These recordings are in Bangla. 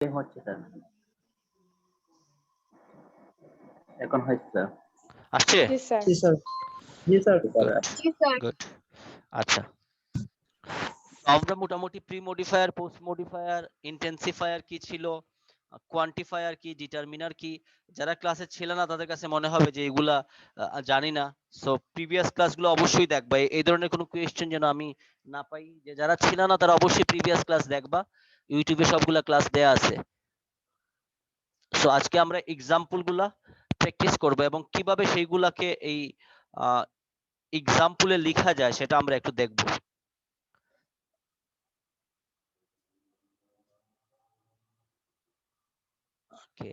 হচ্ছে স্যার, এখন হচ্ছে আসছে? জি স্যার। জি স্যার। জি স্যার। জি স্যার। গুড। আচ্ছা, আমরা মোটামুটি pre modifier, post modifier, intensifier কি ছিল, কোয়ান্টিফায়ার কি, ডিটারমিনার কি, যারা ক্লাসে ছিল না তাদের কাছে মনে হবে যে এগুলা জানি না। সো প্রিভিয়াস ক্লাসগুলো অবশ্যই দেখবা, এই ধরনের কোনো কোয়েশ্চেন যেন আমি না পাই। যে যারা ছিল না তারা অবশ্যই প্রিভিয়াস ক্লাস দেখবা, ইউটিউবে সবগুলা ক্লাস দেয়া আছে। সো আজকে আমরা এক্সাম্পল গুলা প্র্যাকটিস করব এবং কিভাবে সেইগুলাকে এই এক্সাম্পলে লেখা যায় সেটা আমরা একটু দেখব। ওকে,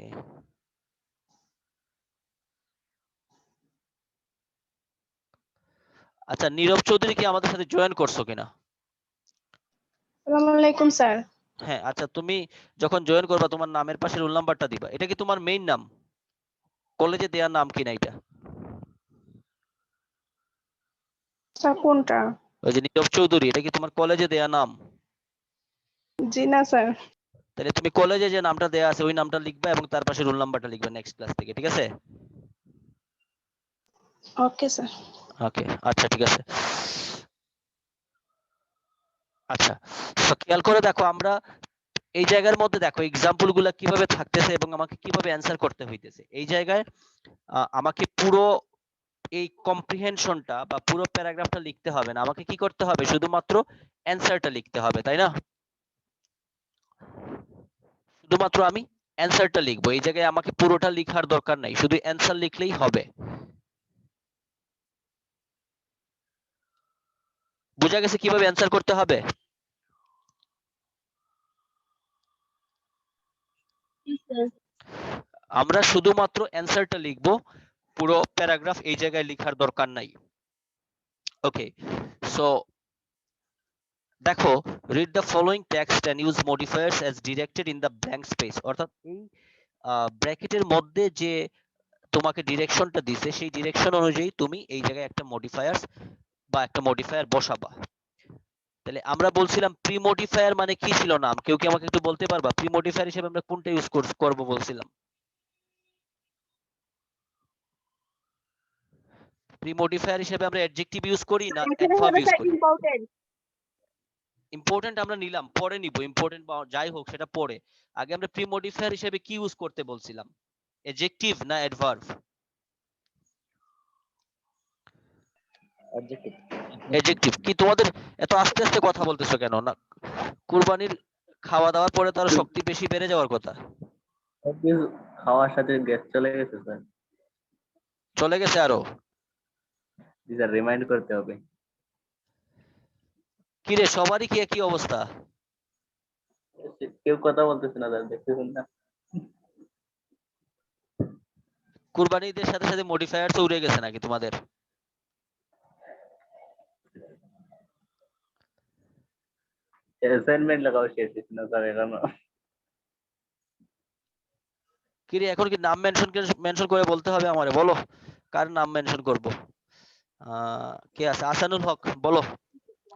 আচ্ছা, নীরব চৌধুরী কি আমাদের সাথে জয়েন করছো কিনা? আসসালামু আলাইকুম স্যার। হ্যাঁ, আচ্ছা, তুমি যখন জয়েন করবা তোমার নামের পাশে রোল নাম্বারটা দিবা। এটা কি তোমার মেইন নাম, কলেজে দেওয়ার নাম কিনা এটা? স্যার কোনটা? ওই যে নীরব চৌধুরী, এটা কি তোমার কলেজে দেয়া নাম? জি না স্যার। তাহলে তুমি কলেজে যে নামটা দেয়া আছে ওই নামটা লিখবা এবং তার পাশে রোল নাম্বারটা লিখবা নেক্সট ক্লাস থেকে, ঠিক আছে? Okay sir. ওকে, আচ্ছা, ঠিক আছে। আচ্ছা, তো খেয়াল করে দেখো, আমরা এই জায়গার মধ্যে দেখো এক্সাম্পল গুলা কিভাবে থাকতেছে এবং আমাকে কিভাবে অ্যান্সার করতে হইতেছে। এই জায়গায় আমাকে পুরো এই কম্প্রিহেনশনটা বা পুরো প্যারাগ্রাফটা লিখতে হবে না, আমাকে কি করতে হবে, শুধুমাত্র অ্যান্সারটা লিখতে হবে, তাই না? শুধুমাত্র আমি অ্যান্সারটা লিখবো, এই জায়গায় আমাকে পুরোটা লেখার দরকার নাই, শুধু অ্যান্সার লিখলেই হবে। বোঝা গেছে কিভাবে অ্যান্সার করতে হবে? আমরা শুধুমাত্র অ্যান্সারটা লিখবো, পুরো প্যারাগ্রাফ এই জায়গায় লেখার দরকার নাই। ওকে, সো দেখো, read the following text and use modifiers as directed in the blank space। অর্থাৎ এই ব্র্যাকেটের মধ্যে যে তোমাকে ডিরেকশনটা দিছে সেই ডিরেকশন অনুযায়ী তুমি এই জায়গায় একটা মডিফায়ার বা একটা মডিফায়ার বসাবা। তাহলে আমরা বলছিলাম প্রি মডিফায়ার মানে কি ছিল নাম, কেউ কি আমাকে একটু বলতে পারবা? প্রি মডিফায়ার হিসেবে আমরা কোনটা ইউজ করব বলছিলাম? প্রি মডিফায়ার হিসেবে আমরা অ্যাডজেক্টিভ ইউজ করি না এখানে অ্যাডভার্ব হবে ইউজ স্যার করি? ইম্পর্টেন্ট। ইম্পর্টেন্ট আমরা নিলাম, পরে নিব, ইম্পর্টেন্ট বা যাই হোক সেটা পরে। আগে আমরা প্রি মডিফায়ার হিসেবে কি ইউজ করতে বলছিলাম, অ্যাডজেক্টিভ না অ্যাডভার্ব? অ্যাডজেক্টিভ। কি তোমাদের এত আস্তে আস্তে কথা বলতেছো কেন? না, কুরবানির খাওয়া দাওয়ার পরে তার শক্তি বেশি বেড়ে যাওয়ার কথা। খাওয়ার সাথে গ্যাস চলে গেছে স্যার। চলে গেছে আরো? জি স্যার, রিমাইন্ড করতে হবে। কি রে, সবারই কি একই অবস্থা? কেউ কথা বলতেছে না স্যার, দেখতেছেন না? কুরবানি ঈদের সাথে সাথে মডিফায়ারস উড়ে গেছে নাকি তোমাদের? অ্যাসাইনমেন্ট লাগাও শেষ হচ্ছে না স্যার এখনো। কি রে, এখন কি নাম মেনশন করে বলতে হবে আমারে? বলো, কার নাম মেনশন করব? কে আছে? আসানুল হক, বলো।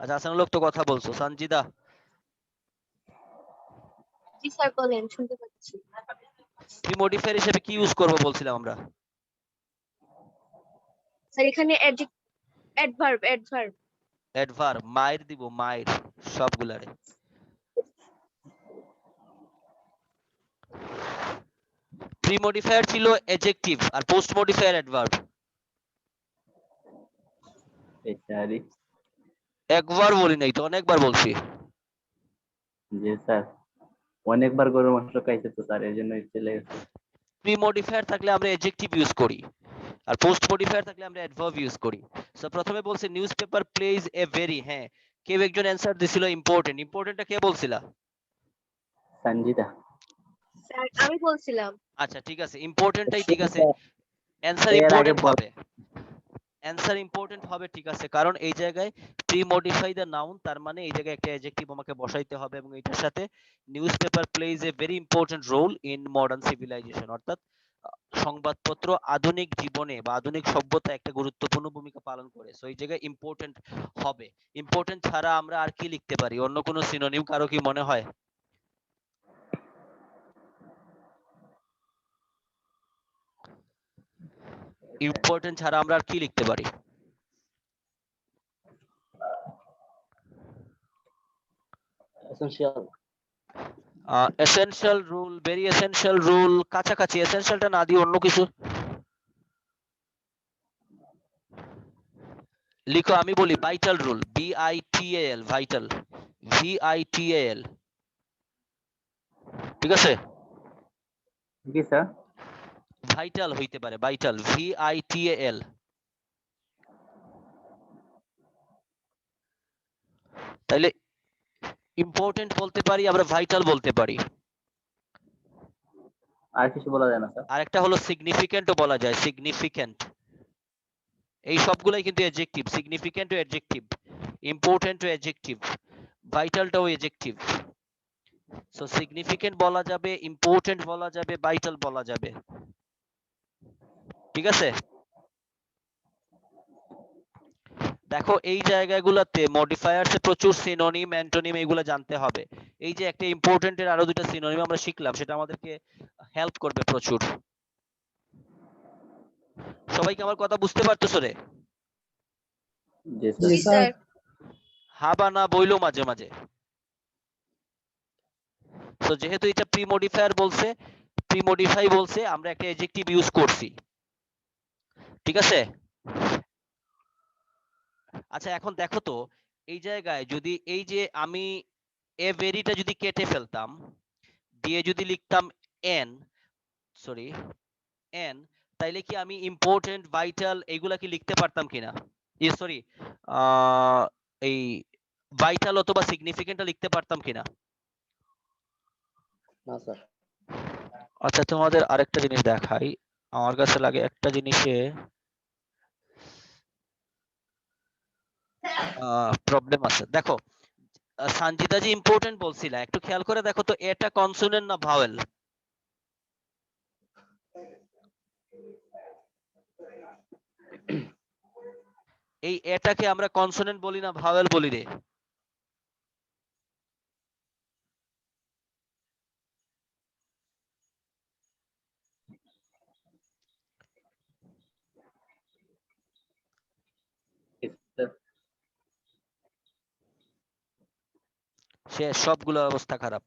আচ্ছা, আসানুল হক তো কথা বলছো। সঞ্জিদা, জি স্যার বলেন, শুনতে পাচ্ছি। প্রি মডিফায়ার হিসেবে কি ইউজ করব বলছিলাম আমরা? স্যার এখানে অ্যাডভার্ব অ্যাডভার্ব। অ্যাডভার্ব, মায়ের দিব, মায়ের সবগুলারে। প্রি মডিফায়ার ছিল অ্যাডজেক্টিভ আর পোস্ট মডিফায়ার অ্যাডভার্ব। বেচারি। একবার বলি নাই তো, অনেকবার বলছি। জি স্যার, অনেকবার গরুর মাংস খাইছে তো স্যার, এই জন্য চলে গেছে। প্রি মডিফায়ার থাকলে আমরা অ্যাডজেক্টিভ ইউজ করি আর পোস্ট মডিফায়ার থাকলে আমরা অ্যাডভার্ব ইউজ করি। সো প্রথমে বলছে newspaper plays a very, হ্যাঁ, কেউ একজন অ্যানসার দিছিল ইম্পর্টেন্ট। ইম্পর্টেন্টটা কে বলছিলা? সঞ্জিতা। স্যার আমি বলছিলাম। আচ্ছা, ঠিক আছে, ইম্পর্টেন্টটাই ঠিক আছে, অ্যানসার এর আগে ইম্পর্টেন্ট হবে। অ্যানসার ইম্পর্টেন্ট হবে, ঠিক আছে, কারণ এই জায়গায় প্রি মডিফাই দ্য নাউন, তার মানে এই জায়গায় একটা অ্যাডজেক্টিভ আমাকে বসাইতে হবে এবং এটার সাথে newspaper plays a very important role in modern civilisation, অর্থাৎ সংবাদপত্র আধুনিক জীবনে বা আধুনিক সভ্যতায় একটা গুরুত্বপূর্ণ ভূমিকা পালন করে। সো এই জায়গায় ইম্পর্টেন্ট হবে। ইম্পর্টেন্ট ছাড়া আমরা আর কি লিখতে পারি? অন্য কোনো সিনোনিম কারো কি মনে হয়? ইম্পর্টেন্ট ছাড়া আমরা আর কি লিখতে পারি? Essential. Essential rule, very essential rule, কাছাকাছি। এসেনশিয়ালটা না দিয়ে অন্য কিছু লিখো। আমি বলি vital rule, VITAL, vital, VITAL, ঠিক আছে? জি স্যার। ভাইটাল হইতে পারে, ভাইটাল, VITAL। তাইলে ইম্পর্টেন্ট বলতে পারি, আমরা ভাইটাল বলতে পারি। আর কিছু বলা যায় না স্যার? আরেকটা হলো সিগনিফিক্যান্টও বলা যায়, সিগনিফিক্যান্ট। এই সবগুলাই কিন্তু অ্যাডজেক্টিভ, সিগনিফিক্যান্ট ও অ্যাডজেক্টিভ, ইম্পর্টেন্ট ও অ্যাডজেক্টিভ, ভাইটালটাও অ্যাডজেক্টিভ। সো সিগনিফিক্যান্ট বলা যাবে, ইম্পর্টেন্ট বলা যাবে, ভাইটাল বলা যাবে, ঠিক আছে? দেখো এই জায়গাগুলোতে মডিফায়ার্স এ প্রচুর সিনোনিম, অ্যান্টোনিম এগুলো জানতে হবে। এই যে একটা ইম্পর্টেন্ট এর আরো দুটো সিনোনিম আমরা শিখলাম, সেটা আমাদেরকে হেল্প করবে প্রচুর। সবাইকে আমার কথা বুঝতে পারতেছো রে? জি জি স্যার। স্যার। হা বা না বইলো মাঝে মাঝে। তো যেহেতু এটা প্রি মডিফায়ার বলছে, প্রি মডিফাই বলছে, আমরা একটা অ্যাডজেক্টিভ ইউজ করছি, ঠিক আছে? আচ্ছা এখন দেখো তো, এই জায়গায় যদি এই যে আমি এ ভেরিটা যদি কেটে ফেলতাম, দিয়ে যদি লিখতাম এন, সরি এন, তাইলে কি আমি ইম্পর্টেন্ট, ভাইটাল এগুলা কি লিখতে পারতাম কিনা? সরি, এই ভাইটাল অথবা সিগনিফিকেন্টটা লিখতে পারতাম কিনা? না স্যার। আচ্ছা তোমাদের আরেকটা জিনিস দেখাই, আমার কাছে লাগে একটা জিনিসে প্রবলেম আছে। দেখো সঞ্জিতা জি ইম্পর্টেন্ট বলছিলা, একটু খেয়াল করে দেখো তো, এটা কনসোনেন্ট না ভাওয়েল? এই এটাকে আমরা কনসোনেন্ট বলি না ভাওয়েল বলি রে? সে সবগুলো অবস্থা খারাপ।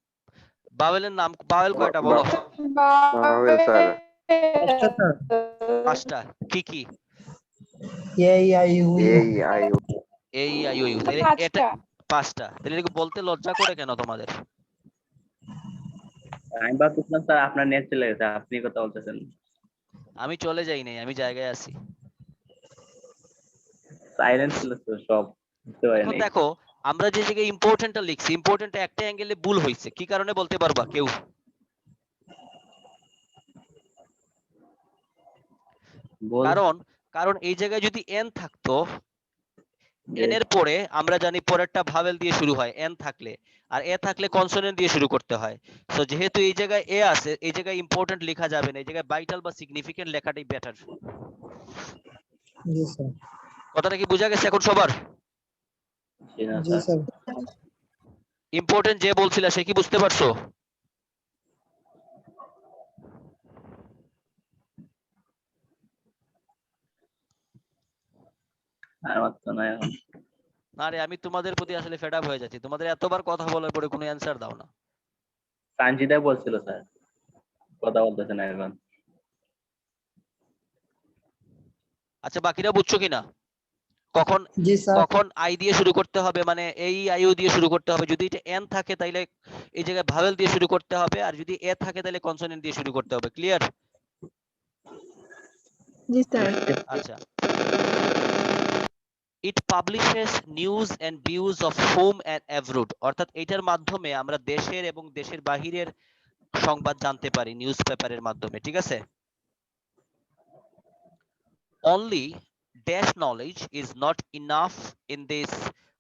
ভাওয়েলের নাম, ভাওয়েল কয়টা বলো? ভাওয়েল স্যার পাঁচটা। কি কি? এ আই ইউ এই আই ও ইউ। তাহলে এটা পাঁচটা। তাহলে এটাকে বলতে লজ্জা করে কেন তোমাদের? আমি ভাবতেছিলাম স্যার আপনার নেট চলে গেছে, আপনি কথা বলতেছেন। আমি চলে যাই নাই, আমি জায়গায় আছি। সাইলেন্ট ছিল তো সব, বুঝতে পারি এখন নাই। দেখো আমরা যে জায়গায় ইম্পর্টেন্টটা লিখছি, ইম্পর্টেন্টটা একটা অ্যাঙ্গেলে ভুল হয়েছে, কি কারণে বলতে পারবা কেউ? বল। কারণ কারণ এই জায়গায় যদি এন থাকতো, এন এর পরে আমরা জানি পরেরটা ভাওয়েল দিয়ে শুরু হয় এন থাকলে, আর এ থাকলে কনসোনেন্ট দিয়ে শুরু করতে হয়। সো যেহেতু এই জায়গায় এ আছে, এই জায়গায় ইম্পর্টেন্ট লেখা যাবে না, এই জায়গায় ভাইটাল বা সিগনিফিকেন্ট লেখাটাই বেটার। জি স্যার। কথাটা কি বোঝা গেছে এখন সবার? জি স্যার। ইম্পর্টেন্ট যে বলছিল সে কি বুঝতে পারছো? আমার তো নয় এখন। আরে আমি তোমাদের প্রতি আসলে ফেড আপ হয়ে যাচ্ছি, তোমাদের এতবার কথা বলার পরে কোনো অ্যান্সার দাও না। সানজিদা বলছিল স্যার, কথা বলতেছে না এখন। আচ্ছা বাকিরা বুঝছো কিনা? কখন জি স্যার। কখন আই দিয়ে শুরু করতে হবে, মানে এই আইও দিয়ে শুরু করতে হবে। যদি এটা এন থাকে তাহলে এই জায়গায় ভাওয়েল দিয়ে শুরু করতে হবে, আর যদি এ থাকে তাহলে কনসোনেন্ট দিয়ে শুরু করতে হবে। ক্লিয়ার? জি স্যার। আচ্ছা। It publishes news and views of home and abroad, অর্থাৎ এটার মাধ্যমে আমরা দেশের এবং দেশের বাহিরের সংবাদ জানতে পারি নিউজ পেপারের মাধ্যমে, ঠিক আছে? only dash knowledge is not enough in this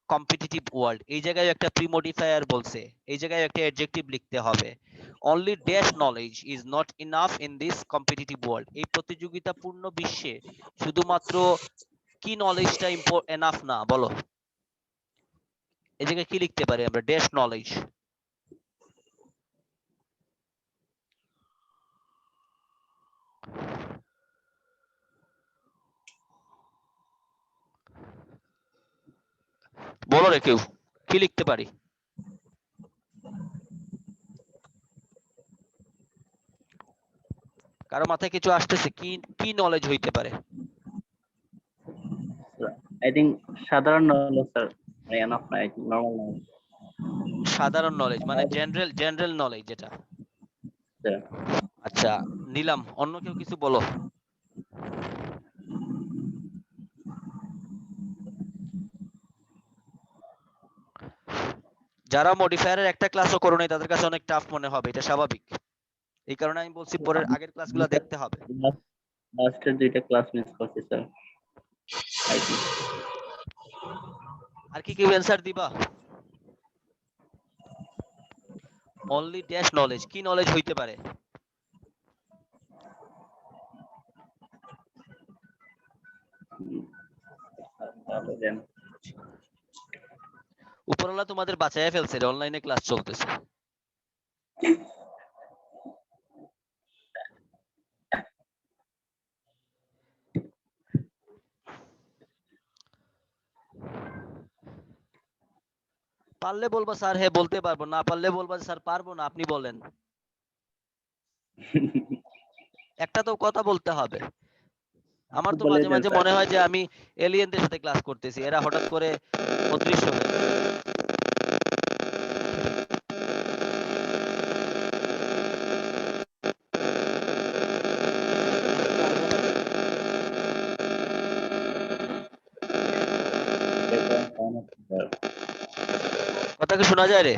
competitive world। এই জায়গায় একটা প্রিমোডিফায়ার বলছে, এই জায়গায় একটা অ্যাডজেক্টিভ লিখতে হবে। only dash knowledge is not enough in this competitive world। এই প্রতিযোগিতাপূর্ণ বিশ্বে শুধুমাত্র কি নলেজটা এনাফ না, বলো? এই জায়গায় কি লিখতে পারি আমরা? Dash knowledge. বলো রে কেউ, কি লিখতে পারি? কারো মাথায় কিছু আসতেছে? কি কি নলেজ হইতে পারে? আই থিঙ্ক সাধারণ নলেজ স্যার, এনাফ না, আই থিঙ্ক নরমাল নলেজ সাধারণ নলেজ মানে জেনারেল নলেজ যেটা। স্যার। আচ্ছা নিলাম, অন্য কেউ কিছু বলো। যারা মডিফায়ারের একটা ক্লাসও করো নাই তাদের কাছে অনেক টাফ মনে হবে, এটা স্বাভাবিক। এই কারণে আমি বলছি পরের আগের ক্লাসগুলো দেখতে হবে। লাস্টের 2টা ক্লাস মিস করছি স্যার, আই থিঙ্ক। আর কি কেউ অ্যানসার দিবা? অনলি ড্যাশ নলেজ, কি নলেজ হইতে পারে? উপরওয়ালা তোমাদের বাঁচাইয়া ফেলছে, অনলাইনে ক্লাস চলতেছে। পারলে বলবা স্যার হ্যাঁ বলতে পারবো, না পারলে বলবা স্যার পারবো না, আপনি বলেন। একটা তো কথা বলতে হবে। আমার তো মাঝে মাঝে মনে হয় যে আমি এলিয়েনদের সাথে ক্লাস করতেছি, এরা হঠাৎ করে অদৃশ্য হয়ে যায়। কথা কি শোনা যায় রে?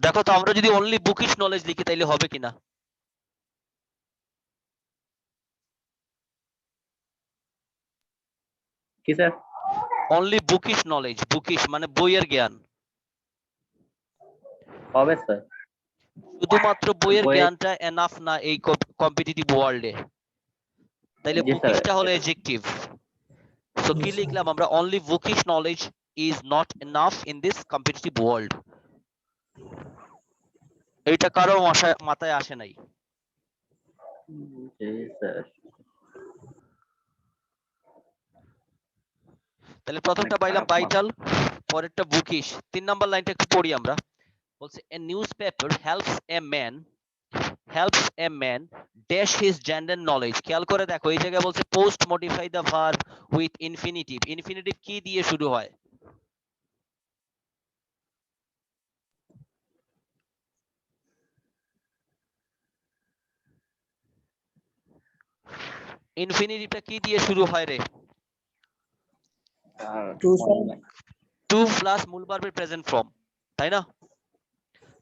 দেখো তো আমরা যদি অনলি বুকিশ নলেজ লিখি তাইলে হবে কিনা? কি sir? Only bookish knowledge, bookish মানে বইয়ের জ্ঞান, হবে স্যার। শুধুমাত্র বইয়ের বইয়ে- জ্ঞানটা এনাফ না এই কম্পিটিটিভ ওয়ার্ল্ডে। তাইলে জি স্যার। বুকিশটা হলো অ্যাডজেক্টিভ। সো কি লিখলাম আমরা? Only bookish knowledge is not enough in this competitive world. এইটা কারো মাথায় আসে নাই? জি স্যার। তাহলে প্রথমটা পাইলাম ভাইটাল, পরেরটা বুকিশ। 3 নাম্বার লাইনটা একটু পড়ি আমরা। বলছে এ newspaper helps a man dash his general knowledge। খেয়াল করে দেখো এই জায়গায় বলছে post modify the verb with infinitive. Infinitive কি দিয়ে শুরু হয়? ইনফিনিটিভটা কি দিয়ে শুরু হয় রে? টু প্লাস মূল ভার্বের প্রেজেন্ট ফর্ম, তাই না?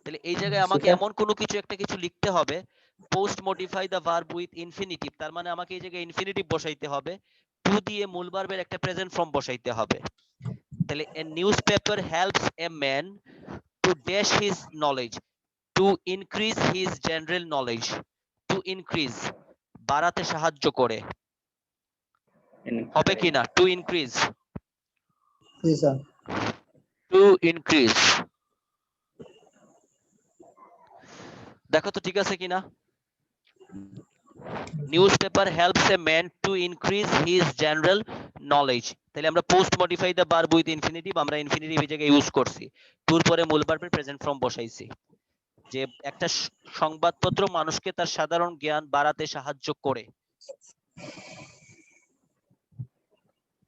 তাহলে এই জায়গায় আমাকে এমন কোনো কিছু একটা কিছু লিখতে হবে, post modify the verb with infinitive, তার মানে আমাকে এই জায়গায় ইনফিনিটিভ বসাইতে হবে, টু দিয়ে মূল ভার্বের একটা প্রেজেন্ট ফর্ম বসাইতে হবে। তাহলে a newspaper helps a man to dash his knowledge, to increase his general knowledge. To increase বাড়াতে সাহায্য করে, হবে কিনা? টু ইনক্রিজ, জি স্যার। To increase. দেখো তো ঠিক আছে কিনা? Newspaper helps a man to increase his general knowledge. তাহলে আমরা post modify the verb with infinitive, আমরা ইনফিনিটিভ এই জায়গায় ইউজ করছি, টুর পরে মূল ভার্বের প্রেজেন্ট ফর্ম বসাইছি। যে একটা সংবাদপত্র মানুষকে তার সাধারণ জ্ঞান বাড়াতে সাহায্য করে।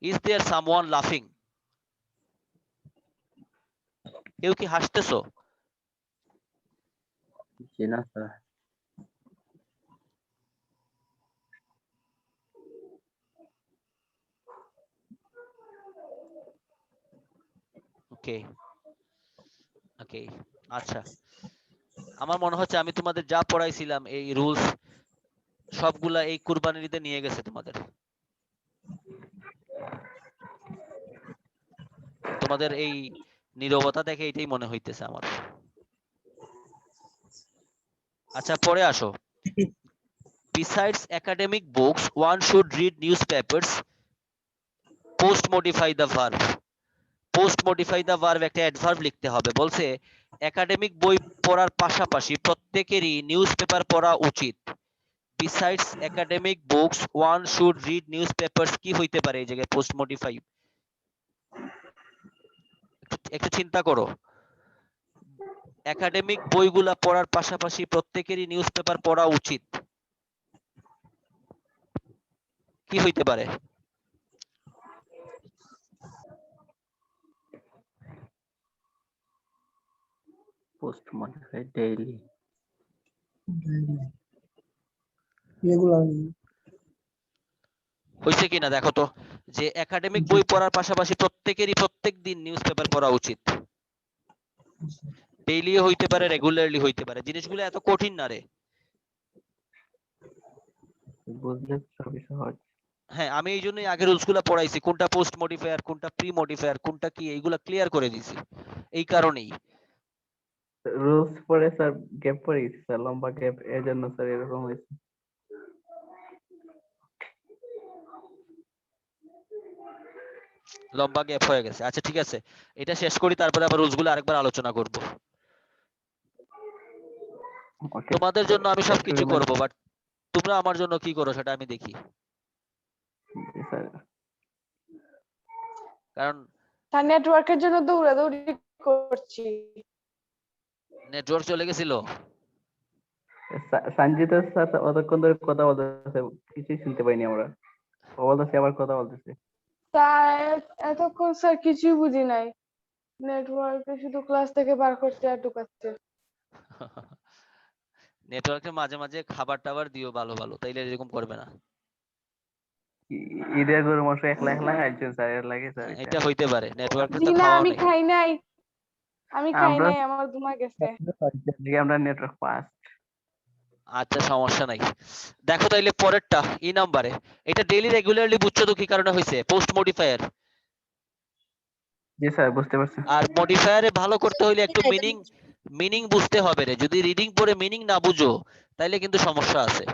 ইজ দেয়ার সামওয়ান লাফিং? কেউ কি হাসতেছো? জি না স্যার। ওকে ওকে, আচ্ছা। আমার মনে হচ্ছে আমি তোমাদের যা পড়াইছিলাম এই রুলস সবগুলা এই কুরবানির ঈদে নিয়ে গেছে তোমাদের। তোমাদের এই নীরবতা দেখে এটাই মনে হইতেছে আমার। আচ্ছা পরে আসো। besides academic books one should read newspapers. Post modify the verb. Post modify the verb একটা অ্যাডভার্ব লিখতে হবে। বলছে একাডেমিক বই পড়ার পাশাপাশি প্রত্যেকেরই নিউজ পেপার পড়া উচিত। Besides academic books one should read news papers কি হইতে পারে এই জায়গায় পোস্ট মডিফাই? একটু চিন্তা করো। একাডেমিক বইগুলা পড়ার পাশাপাশি প্রত্যেকেরই নিউজ পেপার পড়া উচিত, কি হইতে পারে? পোস্ট মডিফাই ডেইলি রেগুলারলি হইছে কিনা দেখো তো, যে একাডেমিক বই পড়ার পাশাপাশি প্রত্যেকেরই প্রত্যেক দিন নিউজ পেপার পড়া উচিত। ডেইলি হইতে পারে, রেগুলারলি হইতে পারে, জিনিসগুলো এত কঠিন না রে। বুঝলে সবই সহজ। হ্যাঁ, আমি এই জন্যই আগে রুলস গুলা পড়াইছি, কোনটা পোস্ট মডিফায়ার, কোনটা প্রি মডিফায়ার, কোনটা কি, এইগুলা ক্লিয়ার করে দিছি এই কারণেই। রুলস পড়ে স্যার গ্যাপ পড়ে গেছে স্যার, লম্বা গ্যাপ, এর জন্য স্যার এরকম হয়েছে। লম্বা গ্যাপ হয়ে গেছে, আচ্ছা ঠিক আছে, এটা শেষ করি তারপরে আবার রুলস গুলো আরেকবার আলোচনা করব। ওকে তোমাদের জন্য আমি সবকিছু করব, বাট তোমরা আমার জন্য কি করো সেটা আমি দেখি। স্যার। কারণ তার নেটওয়ার্কের জন্য দৌড়াদৌড়ি করছি। নেটওয়ার্ক চলে গেছিল। সঞ্জিত স্যার অতক্ষণ ধরে কথা বলতেছে, কিছুই শুনতে পাইনি আমরা। ও বলতেছে আবার কথা বলতেছে। তাই এতক্ষণ স্যার কিছুই বুঝি নাই, নেটওয়ার্কে শুধু ক্লাস থেকে বার করছে আর ঢুকাচ্ছে। নেটওয়ার্কে মাঝে মাঝে খাবার টাবার দিও ভালো ভালো, তাইলে এরকম করবে না। ঈদের গরু মাংস একলা একলা খাইছেন স্যার, এর লাগে স্যার। এটা হইতে পারে, নেটওয়ার্কে জি তো না, খাওয়া আমি নেই। খাই নাই, আমি খাই আমরা নাই, আমার ঘুমা গেছে। আমরা নেটওয়ার্ক পাস। আচ্ছা সমস্যা নাই। দেখো তাইলে পরেরটা ই নাম্বারে, এটা ডেইলি রেগুলারলি বুঝছো তো কি কারণে হইছে? Post modifier. জি স্যার বুঝতে পারছি। আর মডিফায়ারে ভালো করতে হইলে একটু মিনিং বুঝতে হবে রে, যদি রিডিং পড়ে মিনিং না বুঝো তাইলে কিন্তু সমস্যা আছে।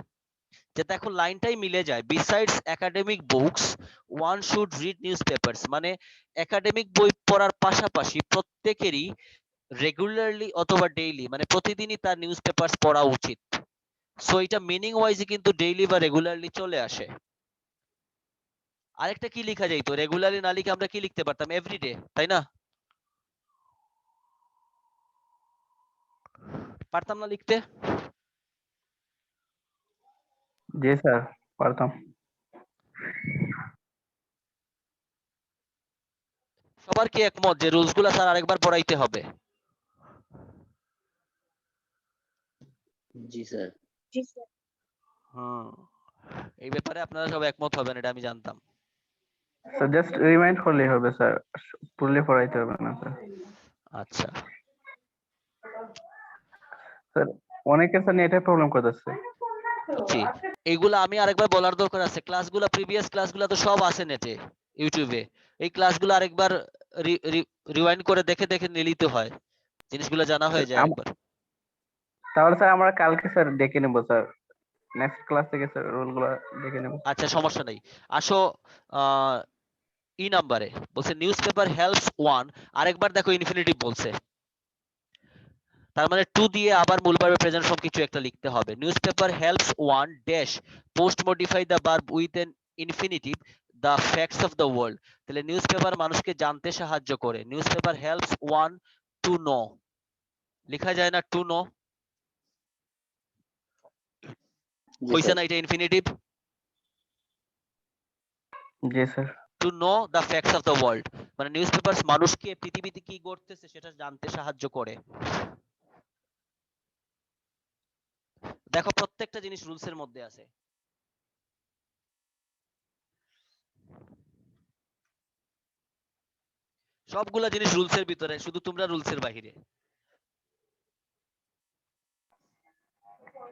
যে দেখো লাইনটাই মিলে যায়, besides academic books one should read news papers, মানে একাডেমিক বই পড়ার পাশাপাশি প্রত্যেকেরই রেগুলারলি অথবা ডেইলি মানে প্রতিদিনই তার নিউজ পেপারস পড়া উচিত। সো এটা মিনিং ওয়াইজে কিন্তু ডেইলি বা রেগুলারলি চলে আসে। আরেকটা কি লেখা যাইতো, রেগুলারলি না লিখে আমরা কি লিখতে পারতাম? এভরিডে, তাই না? পারতাম না লিখতে? জি স্যার পারতাম। সবার কি একমত যে রুলস গুলা স্যার আরেকবার পড়াইতে হবে? জি স্যার। জি স্যার। এই ব্যাপারে আপনারা সব একমত হবেন, এটা আমি জানতাম। স্যার জাস্ট রিমাইন্ড করলেই হবে স্যার, পুরোলি পড়াইতে হবে না স্যার। আচ্ছা স্যার অনেকে স্যার নেটে প্রবলেম করতেছে। জি, এইগুলা আমি আরেকবার বলার দরকার আছে। ক্লাসগুলা প্রিভিয়াস ক্লাসগুলা তো সব আছে নেটে, ইউটিউবে। এই ক্লাসগুলো আরেকবার রিওয়াইন্ড করে দেখে দেখে নিলেই তো হয়, জিনিসগুলো জানা হয়ে যায় একবার। তাহলে স্যার আমরা কালকে স্যার দেখে নেব স্যার, নেক্সট ক্লাস থেকে স্যার রুলগুলো দেখে নেব। আচ্ছা সমস্যা নাই, আসো ই নাম্বারে বলছে নিউজ পেপার হেল্পস ওয়ান, আরেকবার দেখো ইনফিনিটিভ বলছে, তার মানে টু দিয়ে আবার মূল ভার্বে প্রেজেন্ট ফর্ম কিছু একটা লিখতে হবে। News paper helps one dash post modify the verb with an infinitive the facts of the world. তাহলে নিউজ পেপার মানুষকে জানতে সাহায্য করে, news paper helps one to know, লেখা যায় না টু নো? হইছে না এটা infinitive? G sir. To know the facts of the world মানে নিউজ পেপারস মানুষকে পৃথিবীতে কি ঘটতেছে সেটা জানতে সাহায্য করে। দেখো প্রত্যেকটা জিনিস রুলসের মধ্যে আছে। সবগুলা জিনিস রুলসের ভিতরে, শুধু তোমরা রুলসের বাহিরে।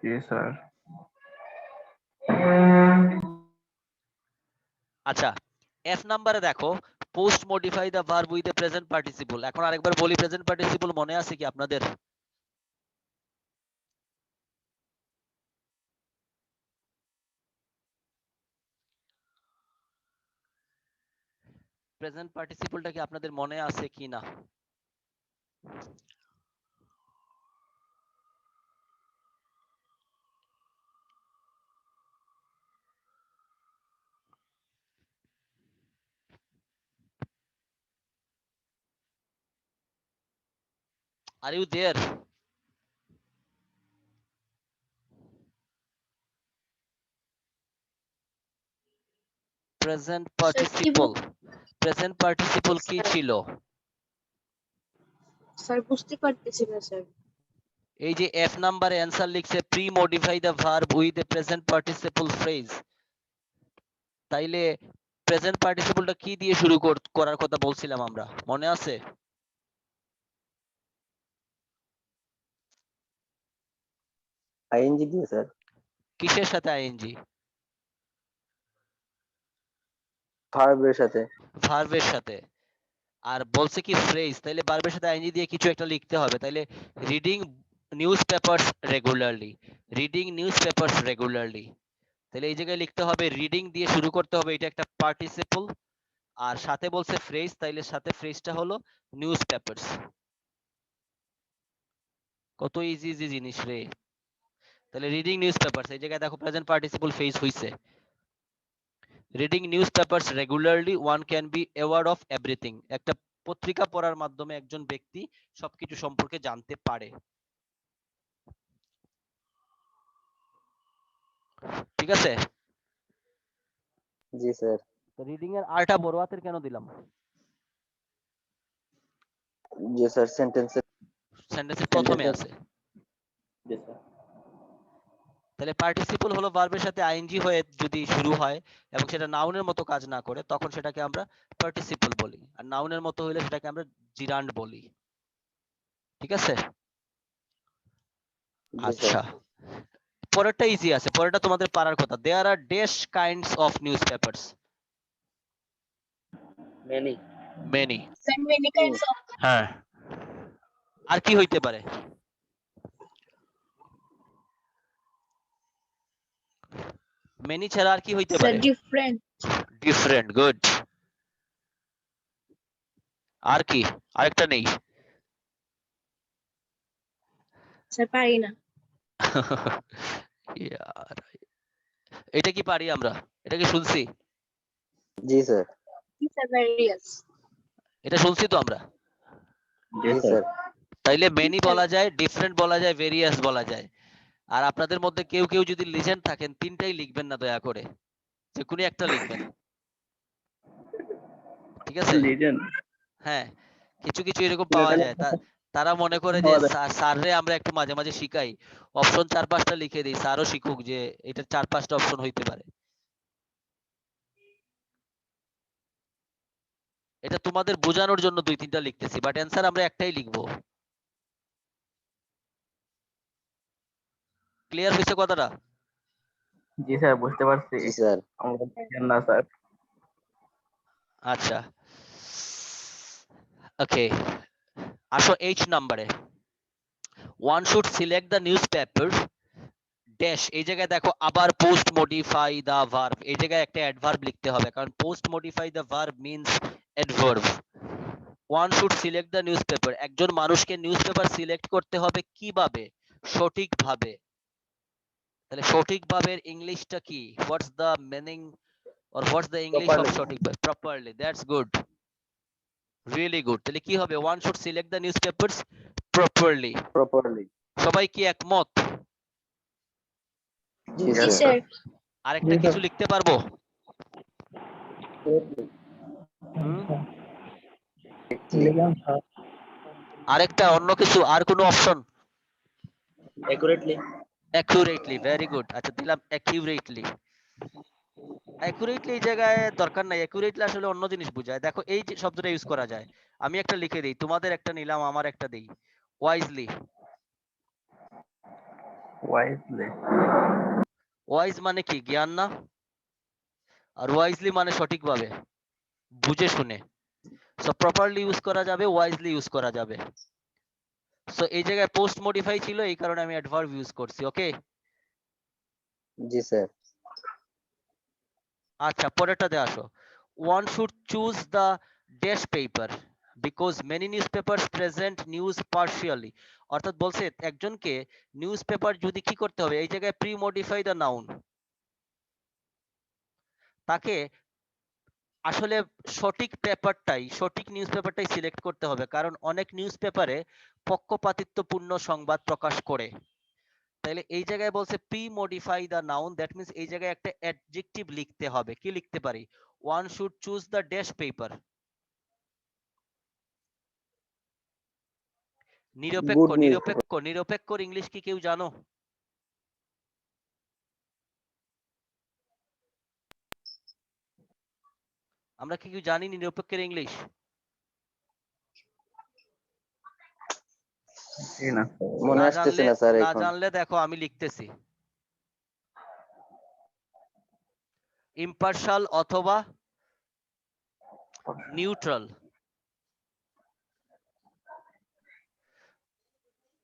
জি স্যার। আচ্ছা এফ নাম্বারে দেখো post modify the verb with a present participle. এখন আরেকবার বলি, প্রেজেন্ট পার্টিসিপল মনে আছে কি আপনাদের? প্রেজেন্ট পার্টিসিপলটা কি আপনাদের মনে আছে কি না? Are you there? Present participle. Present participle কি ছিল? স্যার বুঝতে পারতেছি না স্যার। এই যে F নাম্বারে অ্যানসার লিখছে pre modify the verb with a present participle phrase. তাইলে প্রেজেন্ট পার্টিসিপলটা কি দিয়ে শুরু করার কথা বলছিলাম আমরা, মনে আছে? আইএনজি দিয়ে স্যার। কিসের সাথে আইএনজি? ভার্বের সাথে। ভার্বের সাথে। আর বলছে কি ফ্রেজ, তাইলে ভার্বের সাথে আইএনজি দিয়ে কিছু একটা লিখতে হবে। তাইলে reading news papers regularly, reading news papers regularly. তাহলে এই জায়গায় লিখতে হবে রিডিং দিয়ে শুরু করতে হবে, এটা একটা পার্টিসিপল। আর সাথে বলছে ফ্রেজ, তাইলে সাথে ফ্রেজটা হলো নিউজ পেপারস। কত ইজি ইজি জিনিস রে। তাহলে রিডিং নিউজ পেপারস, এই জায়গায় দেখো প্রেজেন্ট পার্টিসিপল ফেজ হইছে। Reading news papers regularly one can be award of everything. একটা পত্রিকা পড়ার মাধ্যমে একজন ব্যক্তি সবকিছু সম্পর্কে জানতে পারে। ঠিক আছে? জি স্যার। তো রিডিং এর আরটা বড় হাতের কেন দিলাম? জি স্যার, সেন্টেন্সের প্রথমে আছে। জি স্যার। তাহলে পার্টিসিপল হলো ভার্বের সাথে আইএনজি হয়ে যদি শুরু হয় এবং সেটা নাউনের মতো কাজ না করে, তখন সেটাকে আমরা পার্টিসিপল বলি। আর নাউনের মতো হইলে সেটাকে আমরা জিরান্ড বলি। ঠিক আছে? আচ্ছা, পরেরটা ইজি আছে, পরেরটা তোমাদের পারার কথা। There are dash kinds of newspapers. Many. Many. Sir many kinds of. হ্যাঁ, আর কি হইতে পারে? মেনি ছাড়া আর কি হইতে স্যার পারে? ডিফারেন্ট। Different, good. আর কি? আরেকটা নেই? স্যার পারি না। ইয়ার, এটা কি পারি আমরা? এটা কি শুনছি? জি স্যার। জি স্যার ভ্যারিয়াস। এটা শুনছি তো আমরা। জি স্যার। তাইলে মেনি বলা যায়, ডিফারেন্ট বলা যায়, ভেরিয়াস বলা যায়। আর আপনাদের মধ্যে কেউ কেউ যদি লিজেন্ড থাকেন, তিনটাই লিখবেন না দয়া করে, যে কোনো একটা লিখবেন। ঠিক আছে? লিজেন্ড। হ্যাঁ, কিছু কিছু এরকম পাওয়া যায়, তারা মনে করে যে স্যার রে আমরা একটু মাঝে মাঝে শিখাই, অপশন 4-5টা লিখে দিই, স্যারও শিখুক যে এটা 4-5টা অপশন হইতে পারে। এটা তোমাদের বোঝানোর জন্য 2-3টা লিখতেছি, বাট অ্যানসার আমরা একটাই লিখবো। ক্লিয়ার হয়েছে কথাটা? জি স্যার, বুঝতে পারছি। জি স্যার। আমরা না স্যার। আচ্ছা, ওকে, আসো H নাম্বারে। One should select the news paper dash. এই জায়গায় দেখো আবার পোস্ট মডিফাই দা ভার্ব, এই জায়গায় একটা অ্যাডভার্ব লিখতে হবে, কারণ post modify the verb means adverb. One should select the newspaper, একজন মানুষকে নিউজ পেপার সিলেক্ট করতে হবে কিভাবে? সঠিকভাবে। তাহলে সঠিকভাবে ইংলিশটা কি? What's the meaning or what's the English of সঠিকভাবে? Properly, that's good, really good. তাহলে কি হবে? One should select the newspapers properly. Properly. সবাই কি একমত? জি জি স্যার। স্যার। আরেকটা কিছু লিখতে পারবো? আরেকটা অন্য কিছু, আর কোনো option? Accurately. Accurately, very good. আচ্ছা, দিলাম অ্যাকুরেটলি। অ্যাকুরেটলি এই জায়গায় দরকার নাই, অ্যাকুরেটলি আসলে অন্য জিনিস বোঝায়। দেখো এই যে শব্দটা ইউজ করা যায়, আমি একটা লিখে দিই, তোমাদের একটা নিলাম, আমার একটা দেই। ওয়াইজলি। ওয়াইজলি। ওয়াইজ মানে কি? জ্ঞান না? আর ওয়াইজলি মানে সঠিকভাবে, বুঝে শুনে। সো প্রপারলি ইউজ করা যাবে, ওয়াইজলি ইউজ করা যাবে। সো এই জায়গায় পোস্ট মডিফাই ছিল, এই কারণে আমি অ্যাডভার্ব ইউজ করছি। ওকে, জি স্যার। আচ্ছা, পরেরটাতে আসো। one should choose the dash paper because many newspapers present news partially অর্থাৎ বলছে একজনকে নিউজ পেপার যদি কি করতে হবে এই জায়গায় প্রি মডিফাই দ্য নাউন তাকে আসলে সঠিক পেপারটাই সঠিক নিউজ পেপারটাই সিলেক্ট করতে হবে কারণ অনেক নিউজ পেপারে পক্ষপাতিত্বপূর্ণ সংবাদ প্রকাশ করে তাহলে এই জায়গায় বলছে pre modify the noun that means এই জায়গায় একটা অ্যাডজেক্টিভ লিখতে হবে কি লিখতে পারি one should choose the dash paper নিরপেক্ষ Good news. নিরপেক্ষ নিরপেক্ষর ইংলিশ কি কেউ জানো আমরা কি কেউ জানি নিরপেক্ষের ইংলিশ জি না মনে না আসতেছে জানলে না স্যার না এখন। জানলে দেখো আমি লিখতেছি ইম্পার্শাল অথবা নিউট্রাল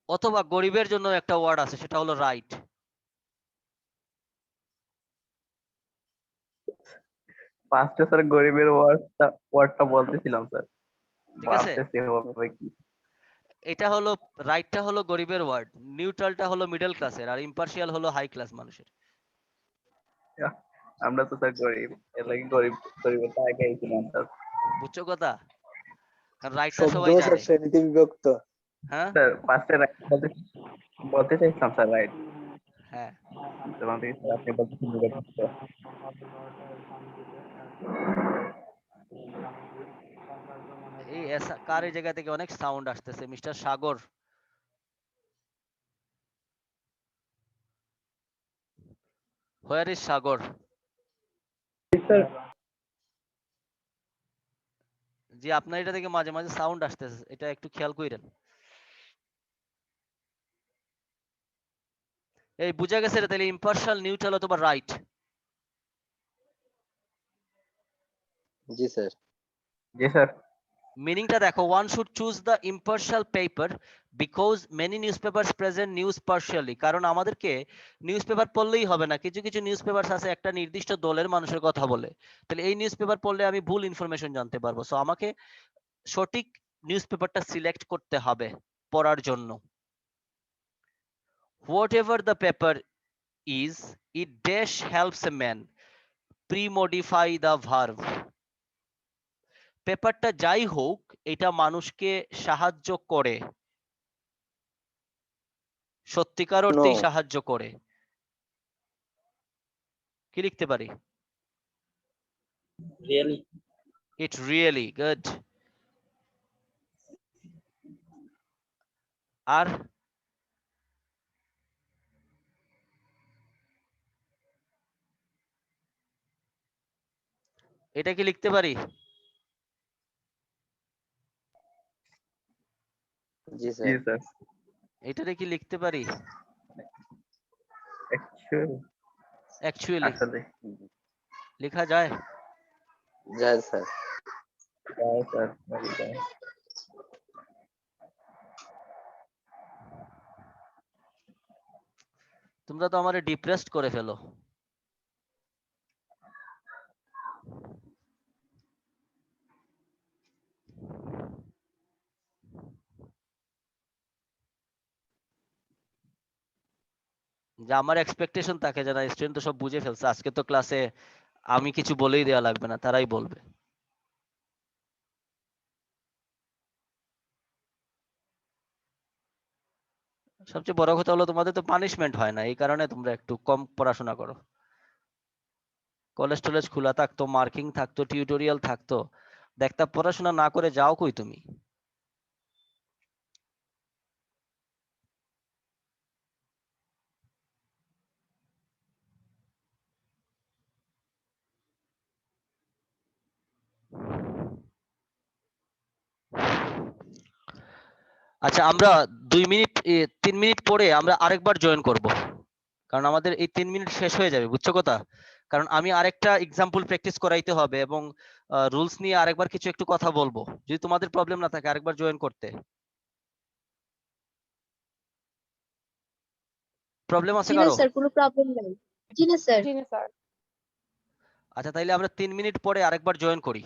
অথবা গরিবের জন্য একটা ওয়ার্ড আছে সেটা হলো রাইট ফার্স্টে স্যার গরিবের ওয়ার্ডটা বলতেছিলাম স্যার ঠিক আছে ভাবতেছি হবে কি এটা হলো রাইটটা হলো গরিবের ওয়ার্ড নিউট্রালটা হলো মিডল ক্লাসের আর ইম্পার্শিয়াল হলো হাই ক্লাস মানুষের আমরা তো স্যার গরিব এর লাগি গরিবের আগে ছিলাম স্যার বুঝছো কথা কারণ রাইটটা শব্দ সবাই স্যার জানে শ্রেণীতে বিভক্ত। হ্যাঁ স্যার ফার্স্টে রাইট বলতে চাইছিলাম স্যার রাইট হ্যাঁ তখন থেকে স্যার আপনি বলতেছেন এই কার এই জায়গা থেকে অনেক সাউন্ড আসতেছে mister Sagar where is Sagar sir জি আপনার এটা থেকে মাঝে মাঝে সাউন্ড আসতেছে এটা একটু খেয়াল কইরেন এই বুঝা গেছে রে তাহলে ইম্পার্শাল নিউট্রাল অথবা রাইট জি স্যার। জি স্যার মিনিংটা দেখো one should choose the impartial paper because many newspapers present news partially কারণ আমাদেরকে নিউজপেপার পড়লেই হবে না কিছু কিছু নিউজপেপার আছে একটা নির্দিষ্ট দলের মানুষের কথা বলে তাহলে এই নিউজপেপার পড়লে আমি ভুল ইনফরমেশন জানতে পারবো সো আমাকে সঠিক নিউজপেপারটা সিলেক্ট করতে হবে পড়ার জন্য whatever the paper is it dash helps a man pre-modify the verb পেপারটা যাই হোক এটা মানুষকে সাহায্য করে সত্যিকার অর্থেই No. সাহায্য করে কি লিখতে পারি রিয়েলি it really good আর এটা কি লিখতে পারি জি জি স্যার। স্যার এটারে কি লিখতে পারি অ্যাকচুয়ালি অ্যাকচুয়ালি আসলে লেখা যায় জয় স্যার। যায় স্যার যায় তোমরা তো আমারে ডিপ্রেসড করে ফেলো যে আমার এক্সপেকটেশন থাকে যারা স্টুডেন্ট তো সব বুঝে ফেলছে আজকে তো ক্লাসে আমি কিছু বলেই দেওয়া লাগবে না তারাই বলবে সবচেয়ে বড় কথা হলো তোমাদের তো পানিশমেন্ট হয় না এই কারণে তোমরা একটু কম পড়াশোনা করো কলেজ টলেজ খোলা থাকতো মার্কিং থাকতো টিউটোরিয়াল থাকতো দেখতা পড়াশোনা না করে যাও কই তুমি আচ্ছা আমরা 2 মিনিট 3 মিনিট পরে আমরা আরেকবার জয়েন করব কারণ আমাদের এই 3 মিনিট শেষ হয়ে যাবে বুঝছো কথা কারণ আমি আরেকটা এক্সাম্পল প্র্যাকটিস করাইতে হবে এবং রুলস নিয়ে আরেকবার কিছু একটু কথা বলবো যদি তোমাদের প্রবলেম না থাকে আরেকবার জয়েন করতে প্রবলেম আছে জি না কারো স্যার কোনো প্রবলেম নাই জি না স্যার জি না স্যার আচ্ছা তাইলে আমরা 3 মিনিট পরে আরেকবার জয়েন করি।